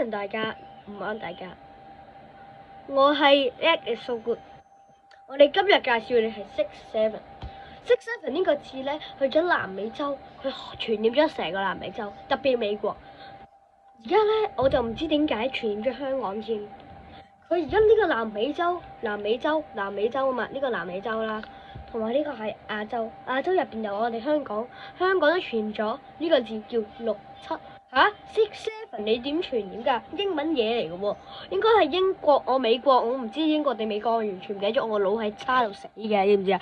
晨大家，午安大家，我係 Egg is so good。我哋今日介紹嘅係 6-7。6-7呢個字咧，去咗南美洲，佢傳染咗成個南美洲，特別美國。而家咧，我就唔知點解傳染咗香港添。佢而家呢個南美洲啊嘛，呢個南美洲啦，同埋呢個係亞洲。亞洲入邊有我哋香港，香港都傳咗呢個字叫6-7。嚇 6-7你點傳染㗎？英文嘢嚟嘅喎，應該係英國美國，我唔知英國定美國，我完全唔記得咗，我腦係差到死嘅，知唔知啊？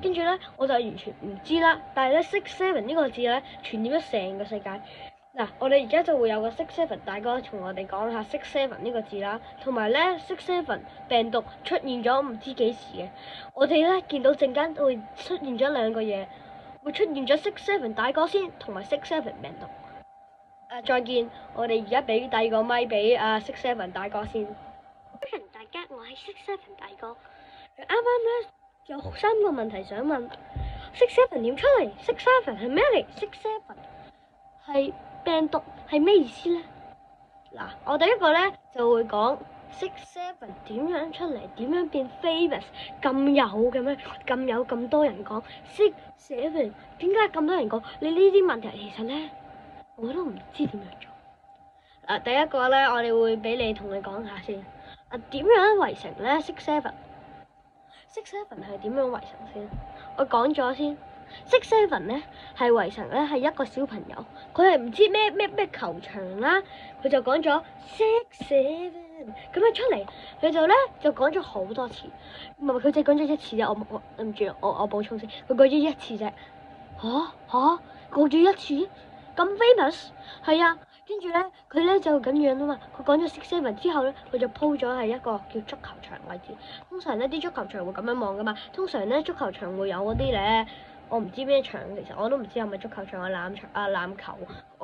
跟住咧，我就完全唔知啦。但係咧，6-7呢個字咧，傳染咗成個世界。嗱，我哋而家就會有個6-7大哥同我哋講下6-7呢個字啦，同埋咧6-7病毒出現咗唔知幾時嘅。我哋咧見到陣間會出現咗兩個嘢，會出現咗6-7大哥先，同埋6-7病毒。再見！我哋而家俾第二個咪俾6-7大哥先。早晨大家，我係6-7大哥。啱啱咧有3個問題想問。6-7點出嚟？6-7係咩嚟？6-7係病毒係咩意思咧？嗱，我第一個咧就會講6-7點樣出嚟，點樣變 famous 咁有嘅咩？咁有咁多人講6-7，點解咁多人講？你呢啲問題其實咧，我都唔知點樣做。第一個咧，我哋會俾你同你講下先。點樣圍城咧？6-7係點樣圍城先？我講咗先。6-7咧係圍城咧，係一個小朋友，佢係唔知咩球場啦，佢就講咗6-7咁樣出嚟，佢就講咗好多次，唔係佢就講咗一次啫。我對唔住，我補充先，佢講咗一次啫。講咗一次？咁 famous 係啊，跟住咧佢咧就咁樣啊嘛。佢講咗6-7之後咧，佢就鋪咗係一個叫足球場位置。通常咧啲足球場會咁樣望噶嘛。通常咧足球場會有嗰啲咧，我唔知咩場，其實我都唔知係咪足球場啊籃球。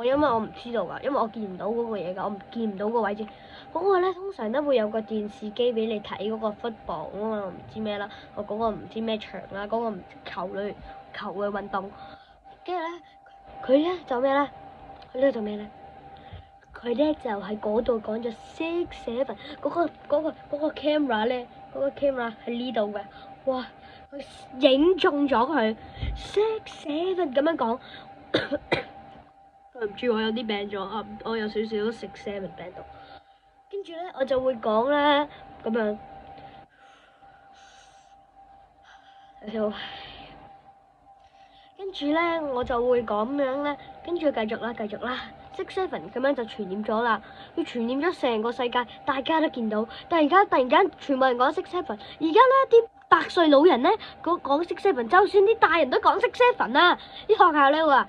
因為我唔知道㗎，因為我見唔到嗰個嘢㗎，我見唔到個位置。嗰個咧通常都會有個電視機俾你睇嗰個 football 啊嘛，我唔知咩啦，我嗰個唔知咩場啦，嗰個唔球嘅運動。跟住咧。佢咧就咩咧？佢就喺嗰度講咗6-7，嗰個 camera 咧，嗰個 camera 喺呢度嘅，哇！佢影中咗佢6-7咁樣講。對唔住，我有啲病咗，我有少少6-7病毒。跟住咧，我就會講咧咁樣。跟住咧，我就會咁樣咧，跟住繼續啦，6-7咁樣就傳染咗啦，佢傳染咗成個世界，大家都見到。但係突然間，全部人講6-7，而家咧啲100歲老人咧講6-7，就算啲大人都講6-7啊！啲學校咧話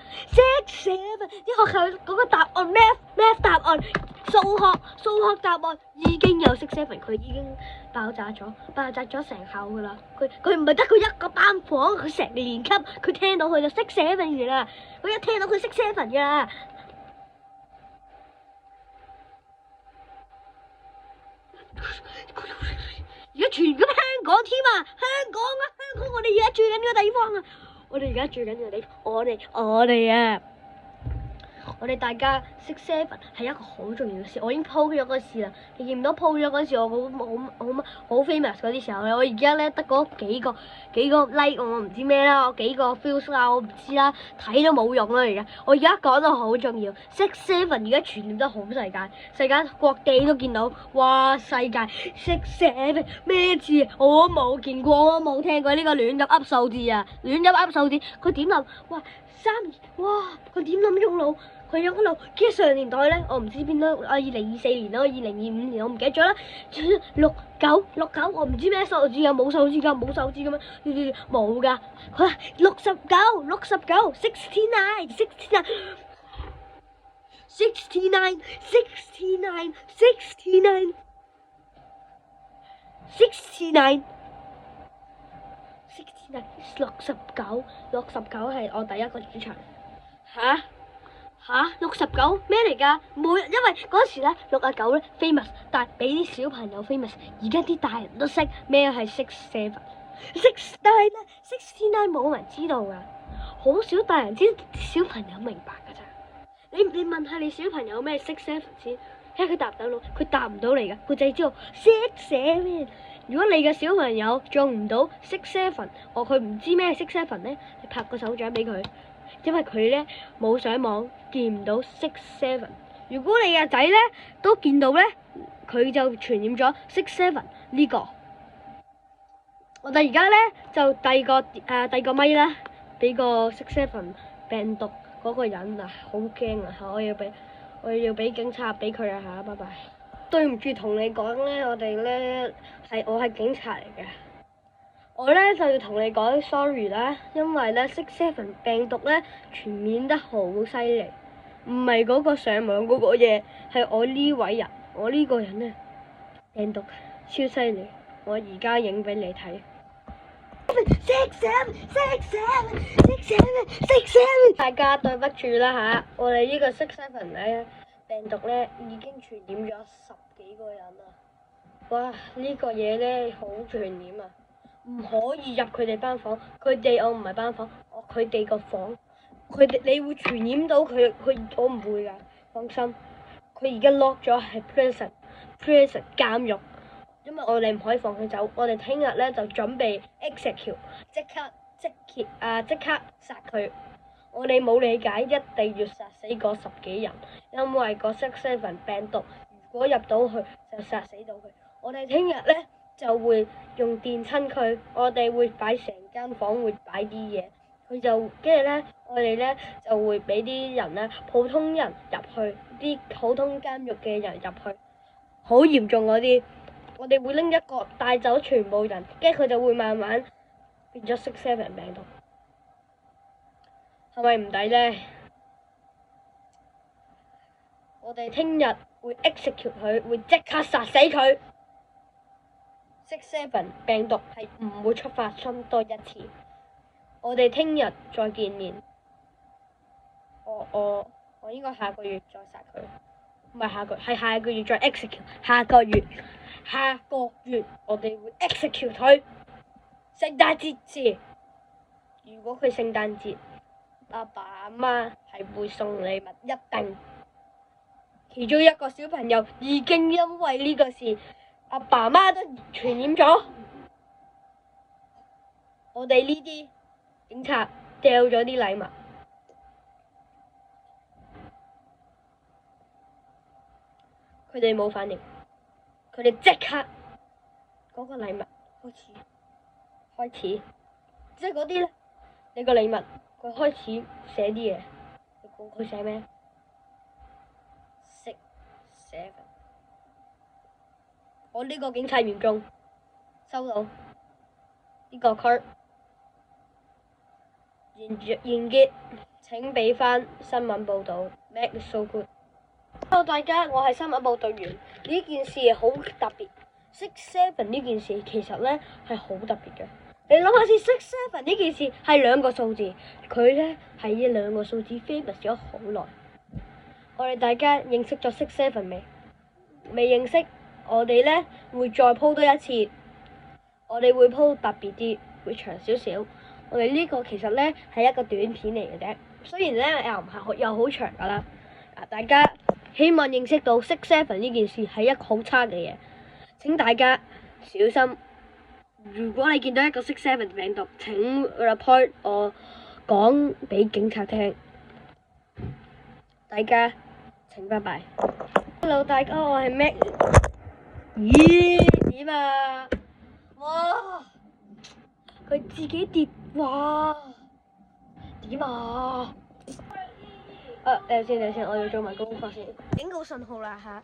6-7，啲學校嗰個答案 math 答案，數學答案已經有6-7，佢已經爆炸咗成校噶啦。佢唔係得佢一個班房，佢成年級，佢聽到佢就6-7㗎啦。佢一聽到佢6-7㗎啦。而家傳緊香港添啊！香港我哋而家住緊呢個地方啊！我哋大家6-7係一個好重要嘅事，我已經 po 咗嗰事啦。你見唔到 po 咗嗰時我好 famous 嗰啲時候咧，我而家咧得嗰幾個 like， 我唔知咩啦，我幾個 views 啦，我唔知啦，睇都冇用啦。我而家講到好重要，6-7而家傳染得好世界各地都見到，哇！世界6-7咩字我冇見過，我冇聽過呢個亂噏數字啊！佢點諗？哇！3，哇！佢點諗用腦？佢用腦，跟住上年代咧，我唔知邊度，2024年咯，2025年我唔記得咗啦。69，我唔知咩數字啊，冇數字㗎咩？冇㗎。佢話69 69係我第一個主場。69咩嚟㗎？因為嗰時咧69咧 famous， 但係俾啲小朋友 famous， 而家啲大人都識咩係6-7。但係咧6-9冇人知道㗎，好少大人知，小朋友明白㗎咋。你問下你小朋友咩 six seven 先，睇下佢答唔答到，佢答唔到你㗎，佢就係知道 six seven。如果你嘅小朋友中唔到 six seven，佢唔知咩 six seven 咧，你拍個手掌俾佢，因為佢咧冇上網見唔到 six seven。如果你嘅仔咧都見到咧，佢就傳染咗 six seven 呢個。我哋而家咧就第二個咪啦，俾個 six seven 病毒嗰個人啊，好驚啊！我要俾警察俾佢啊嚇，拜拜。對唔住同你講咧，我係警察嚟嘅，我咧就要同你講 sorry 啦，因為咧 six seven 病毒咧傳染得好犀利，唔係嗰個上網嗰個嘢，係我呢位人，我呢個人咧病毒超犀利，我而家影俾你睇。six seven，大家對不住啦嚇，我哋呢個 six seven 咧病毒咧已經傳染咗10幾個人啦！哇，呢個嘢咧好傳染啊，唔可以入佢哋班房，我唔係班房，佢哋個房，你會傳染到佢，我唔會㗎，放心。佢而家 lock 咗係 prison 監獄。因為我哋唔可以放佢走，我哋聽日咧就準備 execute， 即刻殺佢。我哋冇理解，一定要殺死嗰10幾人，因為個 six seven 病毒如果入到去就殺死到佢。我哋聽日咧就會用電親佢，我哋會擺成間房會擺啲嘢，佢就跟住咧我哋咧就會俾啲人咧普通人入去，啲普通監獄嘅人入去，好嚴重嗰啲。我哋會拎一個帶走全部人，跟住佢就會慢慢變咗six seven病毒，係咪唔抵咧？我哋聽日會 execute 佢，會即刻殺死佢。six seven病毒係唔會發生多一次。我哋聽日再見面。我應該下個月再殺佢，唔係下個月再 execute。下個月我哋會 execute 佢。聖誕節時，如果佢聖誕節，阿爸阿媽係會送禮物，一定。其中一個小朋友已經因為呢個事，阿爸阿媽都傳染咗。我哋呢啲警察掉咗啲禮物，佢哋冇反應。佢哋即刻嗰個禮物開始，即係嗰啲咧，你個禮物佢開始寫啲嘢，你估佢寫咩？6 7，我呢個警察員工收到呢個 card，完結，請俾翻新聞報導。Make it so good。Hello 大家，我係新聞報導員。呢件事好特別，6 7呢件事其實咧係好特別嘅。你諗下先，6 7呢件事係2個數字，佢咧係呢2個數字 famous 咗好耐。我哋大家認識咗6 7未？未認識，我哋咧會再鋪多一次。我哋會鋪特別啲，會長少少。我哋呢個其實咧係一個短片嚟嘅啫，雖然咧又好長噶啦。大家希望認識到6 7呢件事係一個好差嘅嘢，請大家小心。如果你見到一個6 7病毒，請 report 我講俾警察聽。大家請拜拜。Hello 大家，我係 Mac。咦？點啊？哇！佢自己跌，哇！點啊？等陣先，我要做埋功課先。警告信號啦嚇！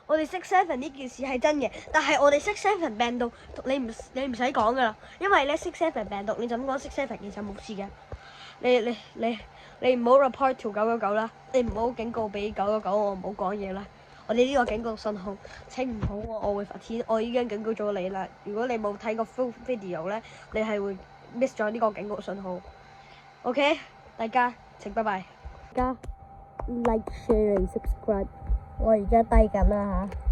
我哋6 7呢件事係真嘅，但係我哋6 7病毒你唔使講噶啦，因為咧6 7病毒你就咁講6 7其實冇事嘅。你唔好 report 條999啦，你唔好警告俾999，我唔好講嘢啦。我哋呢個警告信號清唔好我會罰錢。我已經警告咗你啦，如果你冇睇過 full video 咧，你係會 miss 咗呢個警告信號。OK， 大家請拜拜。大家 like share and subscribe， 我而家低緊啦嚇。